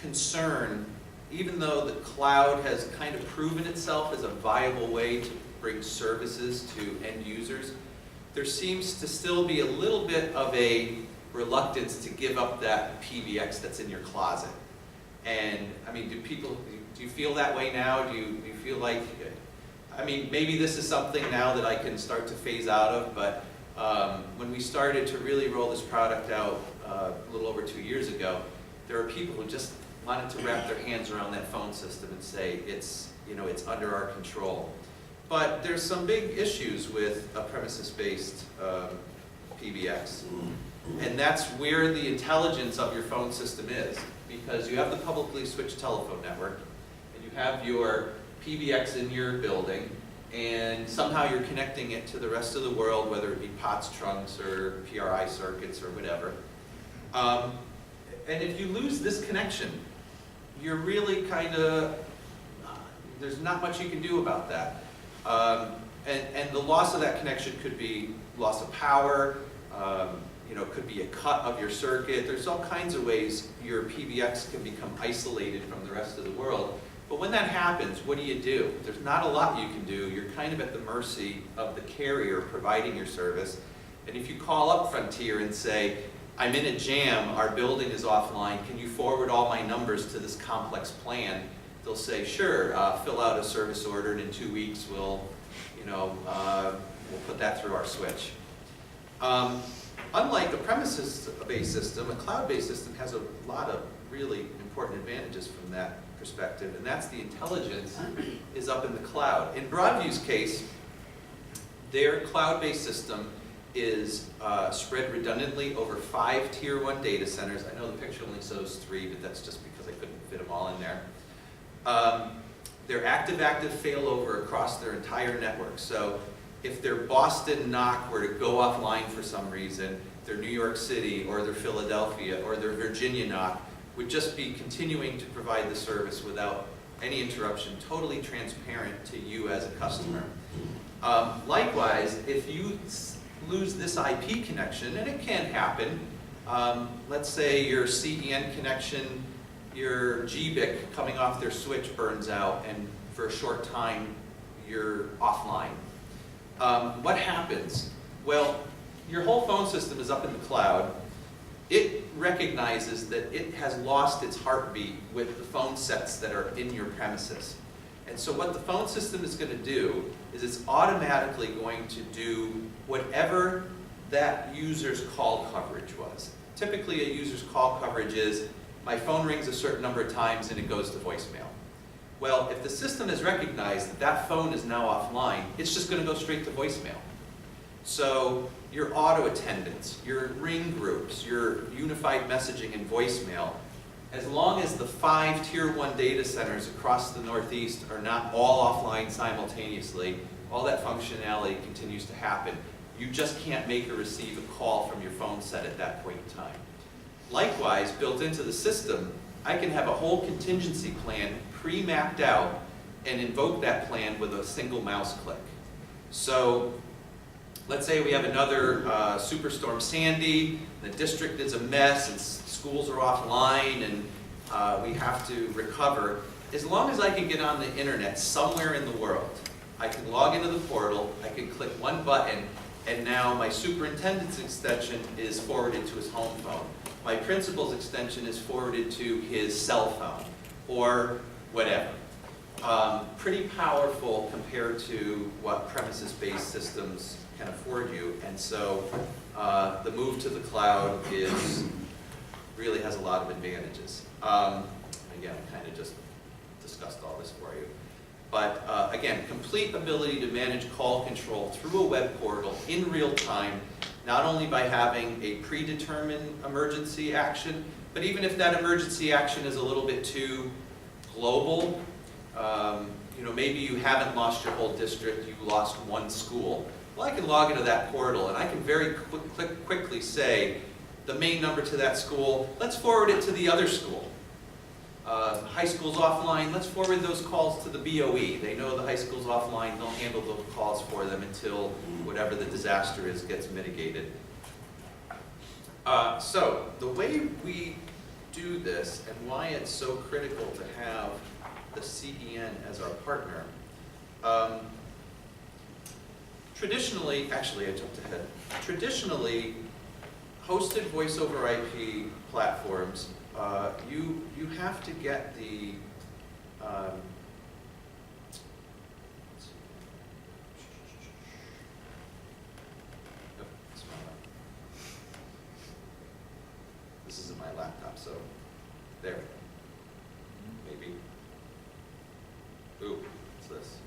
S3: concern, even though the cloud has kind of proven itself as a viable way to bring services to end users. There seems to still be a little bit of a reluctance to give up that PBX that's in your closet. And I mean, do you feel that way now? Do you feel like, I mean, maybe this is something now that I can start to phase out of, but when we started to really roll this product out a little over 2 years ago, there are people who just wanted to wrap their hands around that phone system and say it's under our control. But there's some big issues with a premises-based PBX, and that's where the intelligence of your phone system is, because you have the publicly switched telephone network, and you have your PBX in your building, and somehow you're connecting it to the rest of the world, whether it be POTS trunks or PRI circuits or whatever. And if you lose this connection, you're really kind of, there's not much you can do about that. And the loss of that connection could be loss of power, could be a cut of your circuit. There's all kinds of ways your PBX can become isolated from the rest of the world. But when that happens, what do? There's not a lot you can do. You're kind of at the mercy of the carrier providing your service. And if you call up Frontier and say, I'm in a jam, our building is offline, can you forward all my numbers to this complex plan? They'll say, sure, fill out a service order, and in 2 weeks we'll put that through our switch. Unlike a premises-based system, a cloud-based system has a lot of really important advantages from that perspective, and that's the intelligence is up in the cloud. In Broadview's case, their cloud-based system is spread redundantly over 5 Tier 1 data centers. I know the picture only shows 3, but that's just because I couldn't fit them all in there. Their active-active failover across their entire network. So if their Boston NOC were to go offline for some reason, their New York City or their Philadelphia or their Virginia NOC would just be continuing to provide the service without any interruption, totally transparent to you as a customer. Likewise, if you lose this IP connection, and it can happen, let's say your CEN connection, your GBIC coming off their switch burns out, and for a short time you're offline. What happens? Well, your whole phone system is up in the cloud. It recognizes that it has lost its heartbeat with the phone sets that are in your premises. And so what the phone system is going to do is it's automatically going to do whatever that user's call coverage was. Typically a user's call coverage is, my phone rings a certain number of times and it goes to voicemail. Well, if the system has recognized that that phone is now offline, it's just going to go straight to voicemail. So your auto attendants, your ring groups, your unified messaging and voicemail, as long as the 5 Tier 1 data centers across the Northeast are not all offline simultaneously, all that functionality continues to happen. You just can't make or receive a call from your phone set at that point in time. Likewise, built into the system, I can have a whole contingency plan pre-mapped out and invoke that plan with a single mouse click. So let's say we have another Superstorm Sandy, the district is a mess, and schools are offline, and we have to recover. As long as I can get on the internet somewhere in the world, I can log into the portal, I can click one button, and now my superintendent's extension is forwarded to his home phone. My principal's extension is forwarded to his cell phone, or whatever. Pretty powerful compared to what premises-based systems can afford you, and so the move to the cloud really has a lot of advantages. Again, I kind of just discussed all this for you. But again, complete ability to manage call control through a web portal in real time, not only by having a predetermined emergency action, but even if that emergency action is a little bit too global, maybe you haven't lost your whole district, you've lost one school. Well, I can log into that portal and I can very quickly say, the main number to that school, let's forward it to the other school. High school's offline, let's forward those calls to the BOE. They know the high school's offline, they'll handle those calls for them until whatever the disaster is gets mitigated. So, the way we do this and why it's so critical to have the CEN as our partner, traditionally, actually I jumped ahead, traditionally, hosted voice over IP platforms, you have to get the this isn't my laptop, so there. Maybe. Ooh, what's this?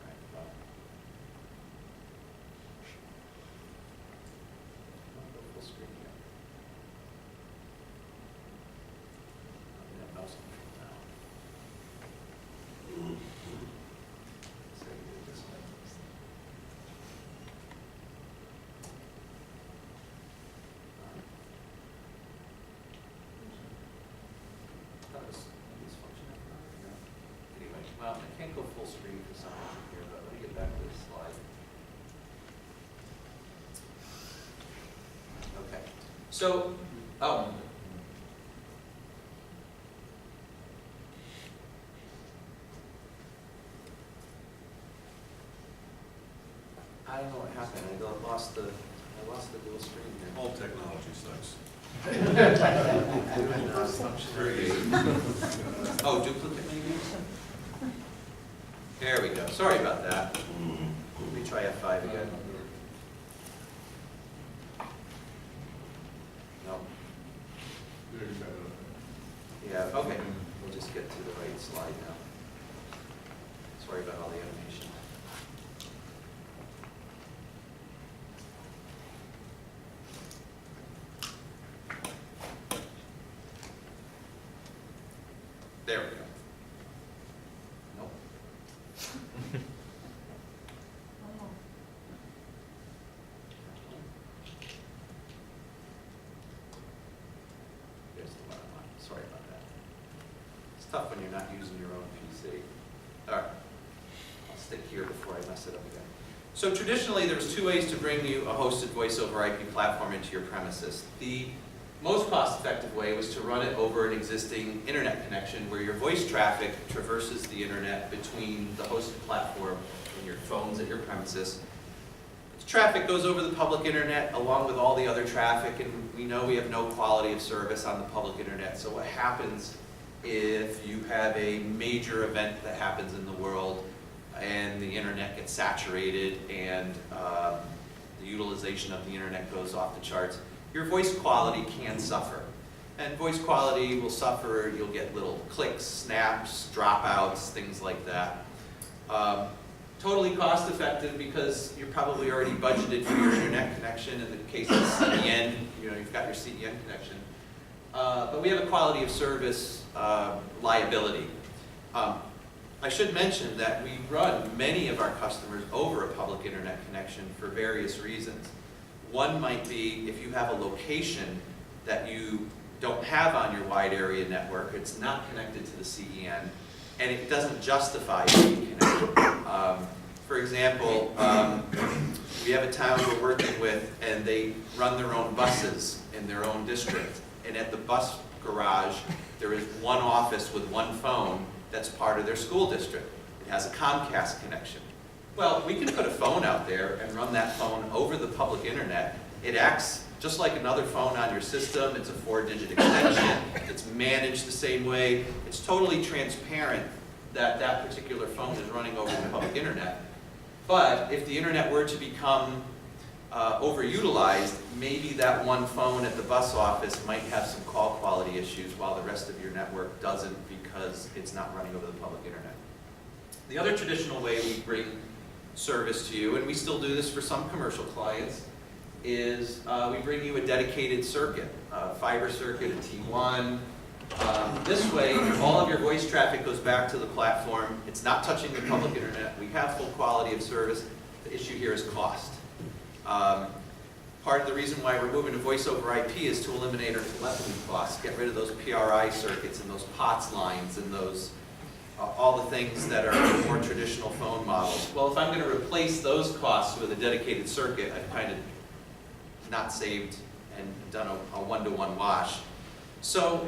S3: All right, well. I'll go full screen here. Mouse control now. So we do it this way. Anyway, well, I can't go full screen for some reason here, but let me get back to this slide. Okay. So, I don't know what happened. I lost the dual screen here.
S2: All technology sucks.
S3: Oh, duplicate maybe? There we go. Sorry about that. Let me try F5 again. No. Yeah, okay. We'll just get to worry about all the animation. There we go. Nope. There's the bottom line. Sorry about that. It's tough when you're not using your own PC. All right. I'll stick here before I mess it up again. So traditionally, there's two ways to bring you a hosted voice over IP platform into your premises. The most cost-effective way was to run it over an existing internet connection where your voice traffic traverses the internet between the hosted platform and your phones at your premises. The traffic goes over the public internet along with all the other traffic, and we know we have no quality of service on the public internet. So what happens if you have a major event that happens in the world and the internet gets saturated and the utilization of the internet goes off the charts? Your voice quality can suffer. And voice quality will suffer. You'll get little clicks, snaps, dropouts, things like that. Totally cost effective because you're probably already budgeted for your internet connection. In the case of CEN, you've got your CEN connection. But we have a quality of service liability. I should mention that we run many of our customers over a public internet connection for various reasons. One might be if you have a location that you don't have on your wide area network, it's not connected to the CEN, and it doesn't justify being connected. For example, we have a town we're working with, and they run their own buses in their own district. And at the bus garage, there is one office with one phone that's part of their school district. It has a Comcast connection. Well, we can put a phone out there and run that phone over the public internet. It acts just like another phone on your system. It's a 4-digit extension. It's managed the same way. It's totally transparent that that particular phone is running over the public internet. But if the internet were to become overutilized, maybe that one phone at the bus office might have some call quality issues while the rest of your network doesn't because it's not running over the public internet. The other traditional way we bring service to you, and we still do this for some commercial clients, is we bring you a dedicated circuit, a fiber circuit, a T1. This way, all of your voice traffic goes back to the platform. It's not touching the public internet. We have full quality of service. The issue here is cost. Part of the reason why we're moving to voice over IP is to eliminate our telephony costs, get rid of those PRI circuits and those POTS lines and those all the things that are more traditional phone models. Well, if I'm going to replace those costs with a dedicated circuit, I've kind of not saved and done a one-to-one wash. So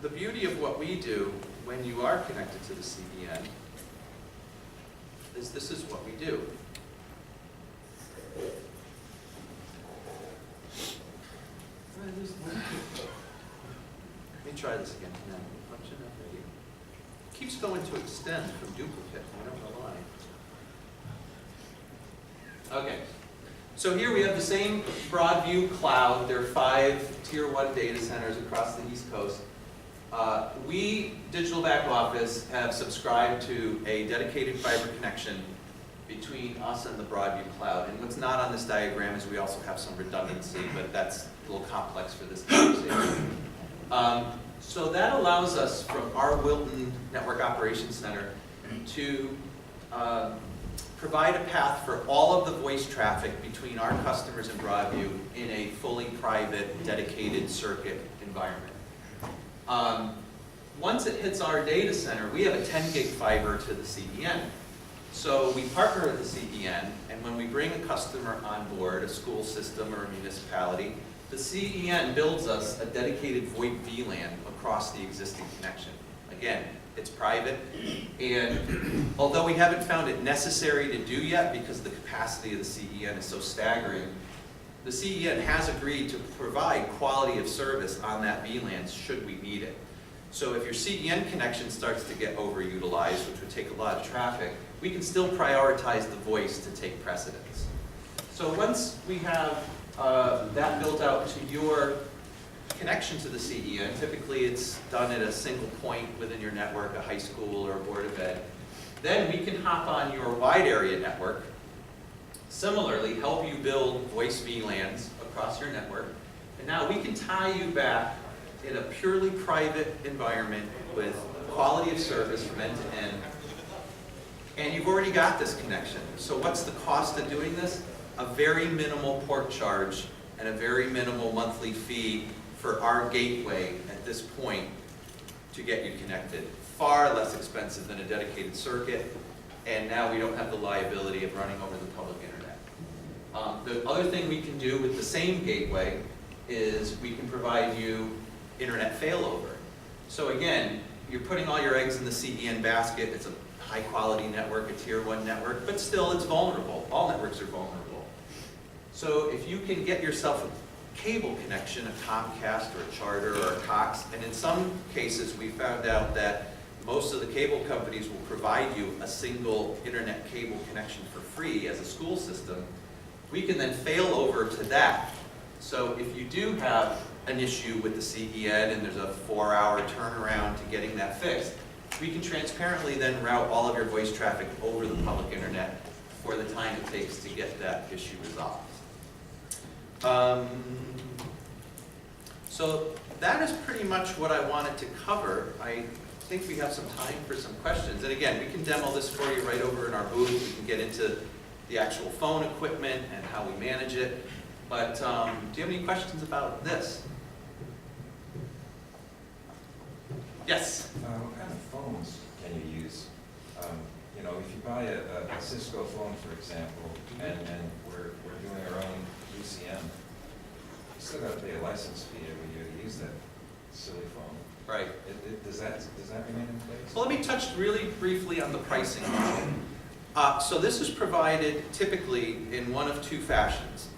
S3: the beauty of what we do when you are connected to the CEN is this is what we do. Let me try this again. No, function up radio. Keeps going to extend from duplicate. I don't know why. Okay. So here we have the same Broadview cloud. There are 5 Tier 1 data centers across the East Coast. We, Digital Back Office, have subscribed to a dedicated fiber connection between us and the Broadview cloud. And what's not on this diagram is we also have some redundancy, but that's a little complex for this conversation. So that allows us from our Wilton Network Operations Center to provide a path for all of the voice traffic between our customers and Broadview in a fully private, dedicated circuit environment. Once it hits our data center, we have a 10 gig fiber to the CEN. So we partner with the CEN, and when we bring a customer on board, a school system or a municipality, the CEN builds us a dedicated VoIP VLAN across the existing connection. Again, it's private, and although we haven't found it necessary to do yet because the capacity of the CEN is so staggering, the CEN has agreed to provide quality of service on that VLAN should we need it. So if your CEN connection starts to get overutilized, which would take a lot of traffic, we can still prioritize the voice to take precedence. So once we have that built out to your connection to the CEN, typically it's done at a single point within your network, a high school or a board of ed. Then we can hop on your wide area network, similarly help you build voice VLANs across your network, and now we can tie you back in a purely private environment with quality of service from end to end, and you've already got this connection. So what's the cost of doing this? A very minimal port charge and a very minimal monthly fee for our gateway at this point to get you connected. Far less expensive than a dedicated circuit, and now we don't have the liability of running over the public internet. The other thing we can do with the same gateway is we can provide you internet failover. So again, you're putting all your eggs in the CEN basket. It's a high quality network, a tier 1 network, but still it's vulnerable. All networks are vulnerable. So if you can get yourself a cable connection, a Comcast or a Charter or a Cox, and in some cases we found out that most of the cable companies will provide you a single internet cable connection for free as a school system, we can then fail over to that. So if you do have an issue with the CEN and there's a 4-hour turnaround to getting that fixed, we can transparently then route all of your voice traffic over the public internet for the time it takes to get that issue resolved. So that is pretty much what I wanted to cover. I think we have some time for some questions. And again, we can demo this for you right over in our booth. We can get into the actual phone equipment and how we manage it. But do you have any questions about this? Yes?
S7: What kind of phones can you use? You know, if you buy a Cisco phone, for example, and we're doing our own UCM, you still got to pay a license fee every year to use that silly phone.
S3: Right.
S7: Does that remain in place?
S3: Well, let me touch really briefly on the pricing. So this is provided typically in one of two fashions.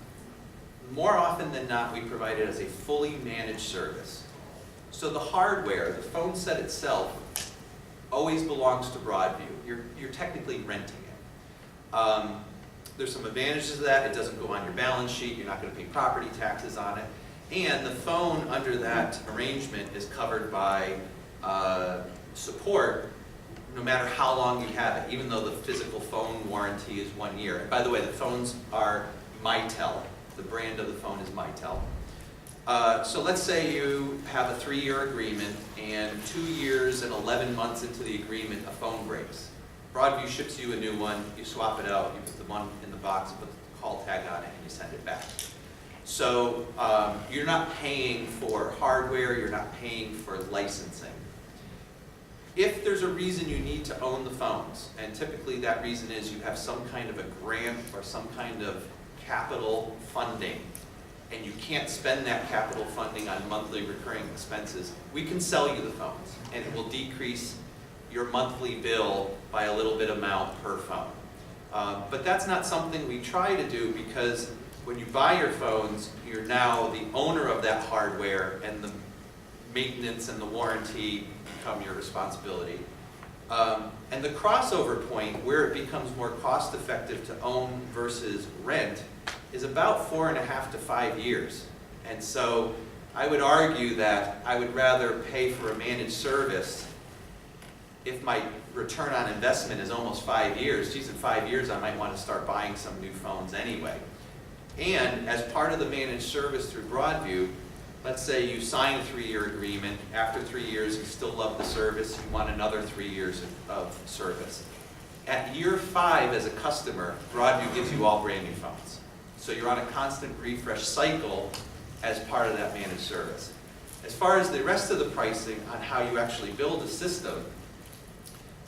S3: More often than not, we provide it as a fully managed service. So the hardware, the phone set itself, always belongs to Broadview. You're technically renting it. There's some advantages to that. It doesn't go on your balance sheet. You're not going to pay property taxes on it. And the phone under that arrangement is covered by support no matter how long you have it, even though the physical phone warranty is 1 year. And by the way, the phones are Mitel. The brand of the phone is Mitel. So let's say you have a 3-year agreement, and 2 years and 11 months into the agreement, a phone breaks. Broadview ships you a new one, you swap it out, you put the one in the box, put the call tag on it, and you send it back. So you're not paying for hardware, you're not paying for licensing. If there's a reason you need to own the phones, and typically that reason is you have some kind of a grant or some kind of capital funding, and you can't spend that capital funding on monthly recurring expenses, we can sell you the phones, and it will decrease your monthly bill by a little bit amount per phone. But that's not something we try to do, because when you buy your phones, you're now the owner of that hardware, and the maintenance and the warranty become your responsibility. And the crossover point, where it becomes more cost effective to own versus rent, is about 4.5 to 5 years. And so I would argue that I would rather pay for a managed service if my return on investment is almost 5 years. Geez, in 5 years I might want to start buying some new phones anyway. And as part of the managed service through Broadview, let's say you sign a 3-year agreement. After 3 years, you still love the service. You want another 3 years of service. At year 5 as a customer, Broadview gives you all brand new phones. So you're on a constant refresh cycle as part of that managed service. As far as the rest of the pricing on how you actually build a system,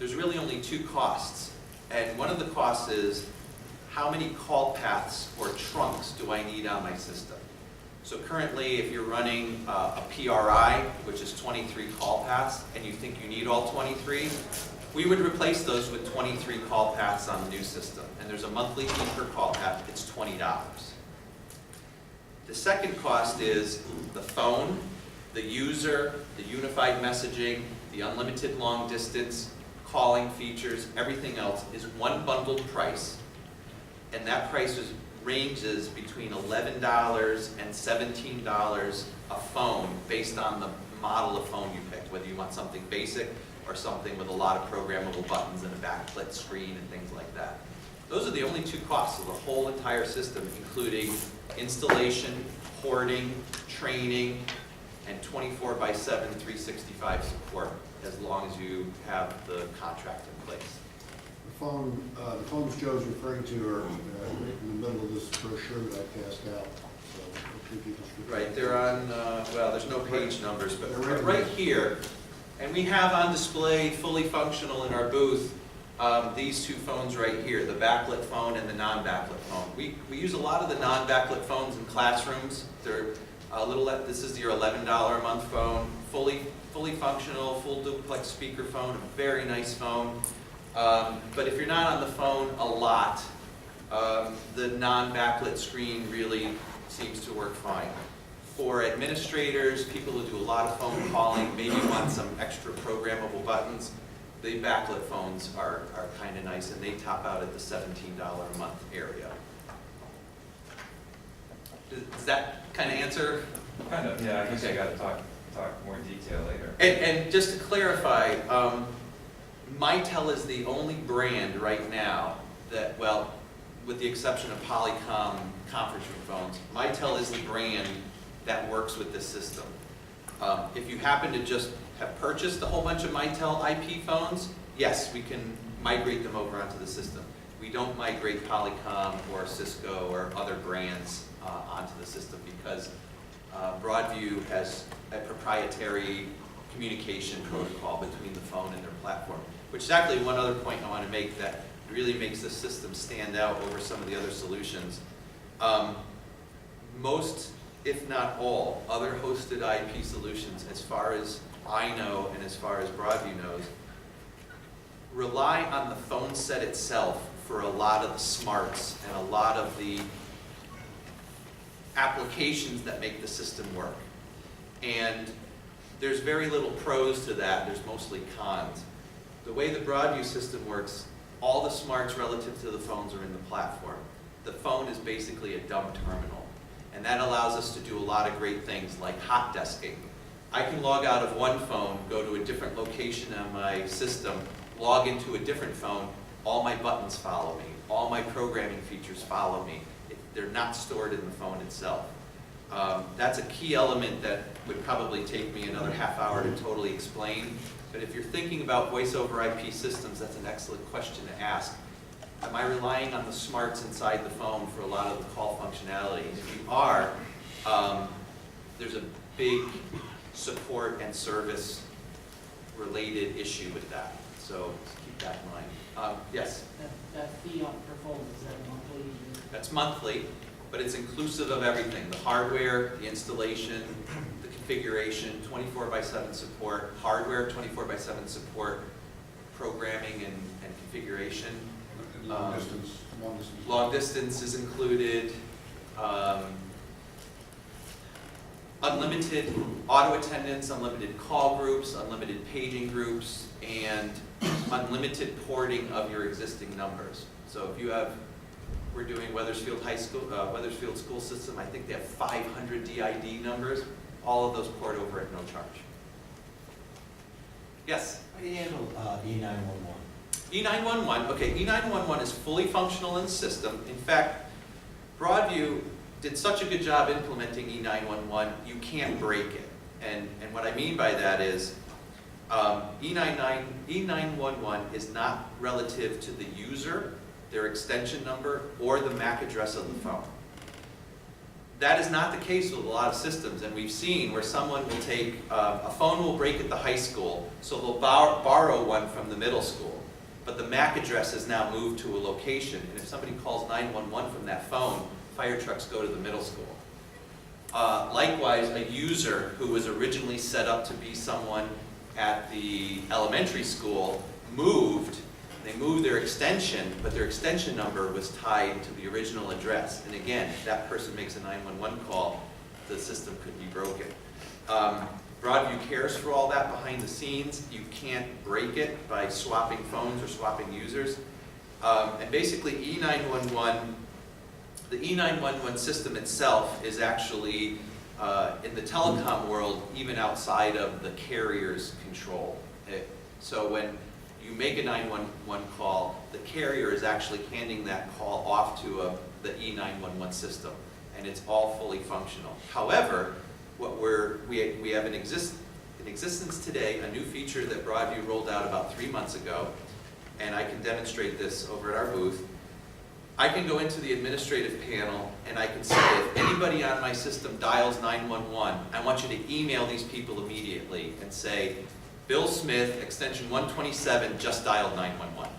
S3: there's really only 2 costs. And one of the costs is, how many call paths or trunks do I need on my system? So currently, if you're running a PRI, which is 23 call paths, and you think you need all 23, we would replace those with 23 call paths on the new system. And there's a monthly fee per call path. It's $20. The second cost is the phone, the user, the unified messaging, the unlimited long distance, calling features, everything else is one bundled price. And that price ranges between $11 and $17 a phone based on the model of phone you pick, whether you want something basic or something with a lot of programmable buttons and a backlit screen and things like that. Those are the only two costs of the whole entire system, including installation, porting, training, and 24/7, 365 support, as long as you have the contract in place.
S6: The phones Joe's referring to are in the middle of this brochure that I passed out. So hopefully people should-
S3: Right, they're on, well, there's no page numbers, but
S6: They're
S3: right here, and we have on display, fully functional in our booth, these two phones right here, the backlit phone and the non-backlit phone. We use a lot of the non-backlit phones in classrooms. They're a little, this is your $11 a month phone, fully functional, full duplex speaker phone, a very nice phone. But if you're not on the phone a lot, the non-backlit screen really seems to work fine. For administrators, people who do a lot of phone calling, maybe want some extra programmable buttons, the backlit phones are kind of nice, and they top out at the $17 a month area. Does that kind of answer?
S7: Kind of, yeah, I guess I
S3: Okay.
S7: gotta talk more detail later.
S3: And just to clarify, Mitel is the only brand right now that, well, with the exception of Polycom conference room phones, Mitel is the brand that works with this system. If you happen to just have purchased a whole bunch of Mitel IP phones, yes, we can migrate them over onto the system. We don't migrate Polycom or Cisco or other brands onto the system because Broadview has a proprietary communication protocol between the phone and their platform, which is actually one other point I want to make that really makes the system stand out over some of the other solutions. Most, if not all, other hosted IP solutions, as far as I know and as far as Broadview knows, rely on the phone set itself for a lot of the smarts and a lot of the applications that make the system work. And there's very little pros to that, there's mostly cons. The way the Broadview system works, all the smarts relative to the phones are in the platform. The phone is basically a dumb terminal, and that allows us to do a lot of great things like hot desking. I can log out of one phone, go to a different location on my system, log into a different phone, all my buttons follow me, all my programming features follow me. They're not stored in the phone itself. That's a key element that would probably take me another half hour to totally explain. But if you're thinking about voice over IP systems, that's an excellent question to ask. Am I relying on the smarts inside the phone for a lot of the call functionality? If you are, there's a big support and service related issue with that. So keep that in mind. Yes?
S8: That fee on per phone, is that monthly?
S3: That's monthly, but it's inclusive of everything. The hardware, the installation, the configuration, 24/7 support, hardware 24/7 support, programming and configuration.
S6: Long distance.
S3: Long distance is included. Unlimited auto attendance, unlimited call groups, unlimited paging groups, and unlimited porting of your existing numbers. So if you have, we're doing Weathersfield High School, Weathersfield School System, I think they have 500 DID numbers. All of those port over at no charge. Yes?
S9: How do you handle E911?
S3: E911, okay, E911 is fully functional in the system. In fact, Broadview did such a good job implementing E911, you can't break it. And what I mean by that is, E911 is not relative to the user, their extension number, or the MAC address of the phone. That is not the case with a lot of systems, and we've seen where someone will take, a phone will break at the high school, so they'll borrow one from the middle school, but the MAC address has now moved to a location, and if somebody calls 911 from that phone, fire trucks go to the middle school. Likewise, a user who was originally set up to be someone at the elementary school moved. They moved their extension, but their extension number was tied to the original address. And again, if that person makes a 911 call, the system could be broken. Broadview cares for all that behind the scenes. You can't break it by swapping phones or swapping users. And basically E911, the E911 system itself is actually, in the telecom world, even outside of the carrier's control. So when you make a 911 call, the carrier is actually handing that call off to the E911 system, and it's all fully functional. However, what we have in existence today, a new feature that Broadview rolled out about 3 months ago, and I can demonstrate this over at our booth. I can go into the administrative panel and I can say, if anybody on my system dials 911, I want you to email these people immediately and say, Bill Smith, extension 127, just dialed 911.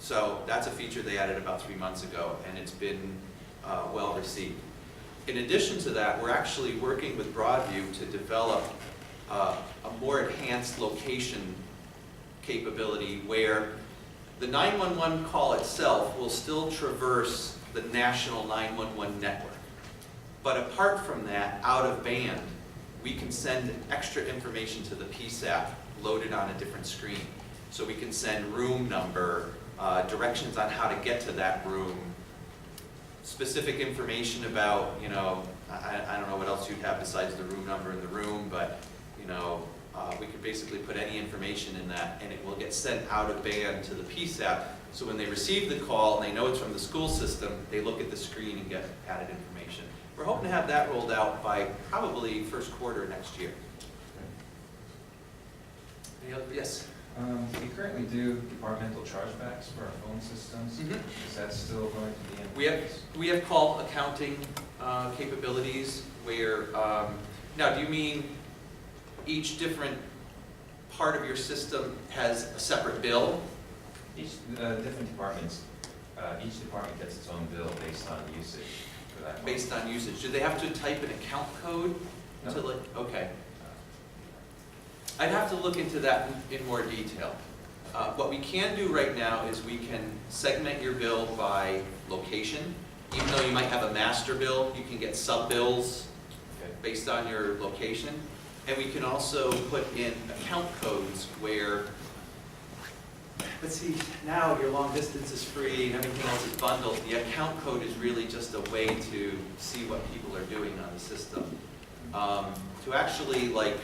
S3: So that's a feature they added about 3 months ago, and it's been well received. In addition to that, we're actually working with Broadview to develop a more enhanced location capability where the 911 call itself will still traverse the national 911 network. But apart from that, out of band, we can send extra information to the PSAP loaded on a different screen. So we can send room number, directions on how to get to that room, specific information about, you know, I don't know what else you'd have besides the room number in the room, but, you know, we could basically put any information in that and it will get sent out of band to the PSAP. So when they receive the call and they know it's from the school system, they look at the screen and get added information. We're hoping to have that rolled out by probably first quarter next year. Any other, yes?
S7: We currently do departmental chargebacks for our phone systems.
S3: Mhm.
S7: Is that still going to be in place?
S3: We have call accounting capabilities where, now do you mean each different part of your system has a separate bill?
S7: Each, different departments, each department gets its own bill based on usage for that month.
S3: Based on usage. Do they have to type an account code?
S7: No.
S3: To like, okay. I'd have to look into that in more detail. What we can do right now is we can segment your bill by location. Even though you might have a master bill, you can get sub-bills
S7: Okay.
S3: based on your location. And we can also put in account codes where, let's see, now your long distance is free and everything else is bundled. The account code is really just a way to see what people are doing on the system. To actually like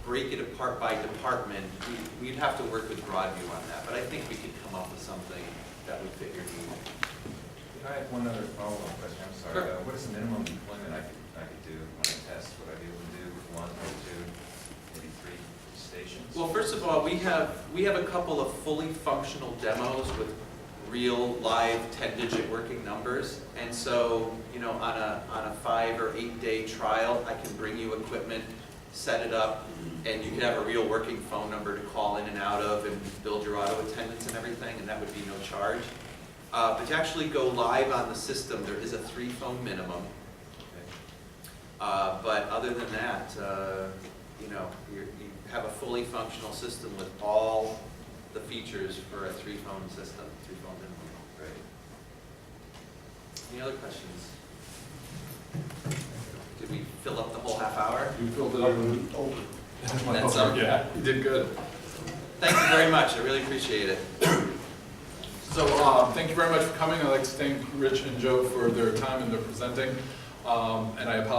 S3: break it apart by department, we'd have to work with Broadview on that, but I think we could come up with something that would fit your need.
S7: I have one other follow-up question, I'm sorry.
S3: Sure.
S7: What is the minimum deployment I could do when I test? Would I be able to do 1 or 2, maybe 3 stations?
S3: Well, first of all, we have a couple of fully functional demos with real live 10-digit working numbers, and so, you know, on a 5 or 8 day trial, I can bring you equipment, set it up, and you can have a real working phone number to call in and out of and build your auto attendance and everything, and that would be no charge. But to actually go live on the system, there is a 3 phone minimum. But other than that, you know, you have a fully functional system with all the features for a 3 phone system, 3 phone minimum.
S7: Great.
S3: Any other questions? Did we fill up the whole half hour?
S1: You filled it up and over.
S3: That's
S1: Yeah, you did good.
S3: Thank you very much. I really appreciate it.
S1: So thank you very much for coming. I'd like to thank Rich and Joe for their time and their presenting. And I apologize.